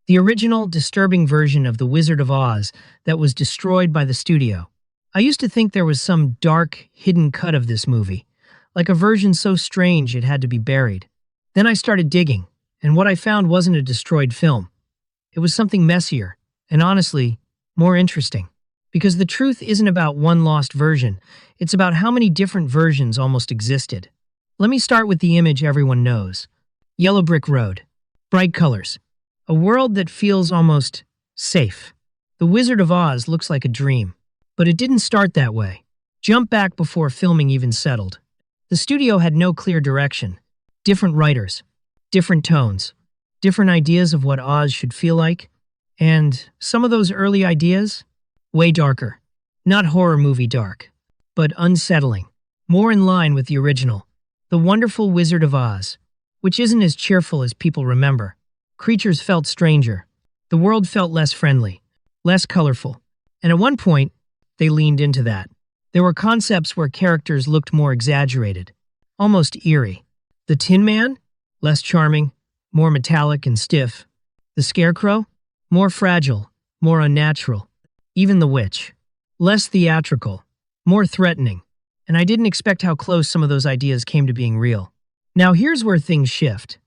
The original, disturbing version of The Wizard of Oz that was destroyed by the studio. I used to think there was some dark, hidden cut of this movie, like a version so strange it had to be buried. Then I started digging, and what I found wasn't a destroyed film. It was something messier, and honestly, more interesting. Because the truth isn't about one lost version, it's about how many different versions almost existed. Let me start with the image everyone knows. Yellow brick road. Bright colors. A world that feels almost safe. The Wizard of Oz looks like a dream. But it didn't start that way. Jump back before filming even settled. The studio had no clear direction. Different writers. Different tones. Different ideas of what Oz should feel like. And some of those early ideas? Way darker. Not horror movie dark, but unsettling. More in line with the original. The Wonderful Wizard of Oz, which isn't as cheerful as people remember. Creatures felt stranger. The world felt less friendly, less colorful. And at one point, they leaned into that. There were concepts where characters looked more exaggerated, almost eerie. The Tin Man? Less charming, more metallic and stiff. The Scarecrow? More fragile, more unnatural. Even the Witch? Less theatrical, more threatening. And I didn't expect how close some of those ideas came to being real. Now here's where things shift.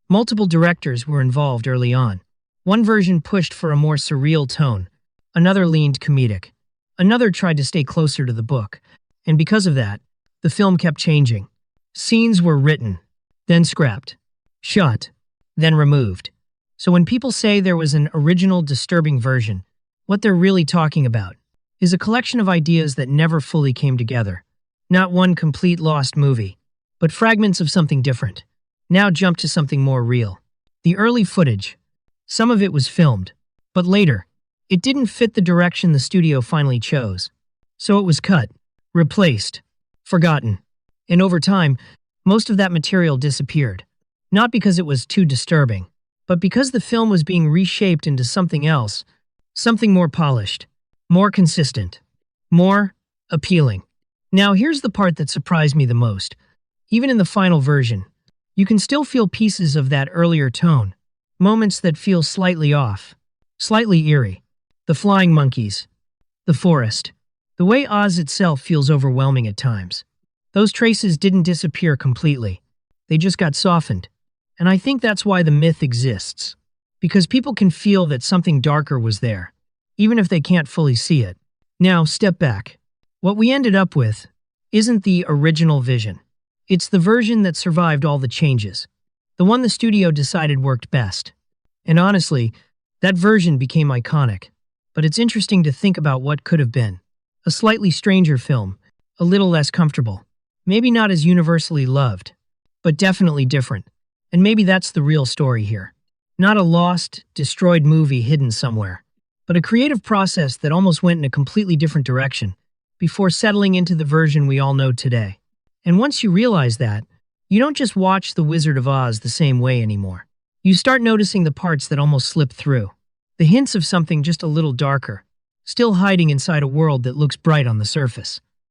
Multiple directors were involved early on. One version pushed for a more surreal tone. Another leaned comedic. Another tried to stay closer to the book. And because of that, the film kept changing. Scenes were written, then scrapped, shot, then removed. So when people say there was an original disturbing version, what they're really talking about is a collection of ideas that never fully came together. Not one complete lost movie, but fragments of something different. Now jump to something more real. The early footage. Some of it was filmed, but later, it didn't fit the direction the studio finally chose. So it was cut, replaced, forgotten. And over time, most of that material disappeared. Not because it was too disturbing, but because the film was being reshaped into something else, something more polished, more consistent, more appealing. Now here's the part that surprised me the most. Even in the final version, you can still feel pieces of that earlier tone, moments that feel slightly off, slightly eerie. The flying monkeys, the forest, the way Oz itself feels overwhelming at times. Those traces didn't disappear completely. They just got softened. And I think that's why the myth exists. Because people can feel that something darker was there, even if they can't fully see it. Now, step back. What we ended up with isn't the original vision. It's the version that survived all the changes. The one the studio decided worked best. And honestly, that version became iconic. But it's interesting to think about what could have been. A slightly stranger film, a little less comfortable. Maybe not as universally loved, but definitely different. And maybe that's the real story here. Not a lost, destroyed movie hidden somewhere, but a creative process that almost went in a completely different direction before settling into the version we all know today. And once you realize that, you don't just watch The Wizard of Oz the same way anymore. You start noticing the parts that almost slip through. The hints of something just a little darker, still hiding inside a world that looks bright on the surface.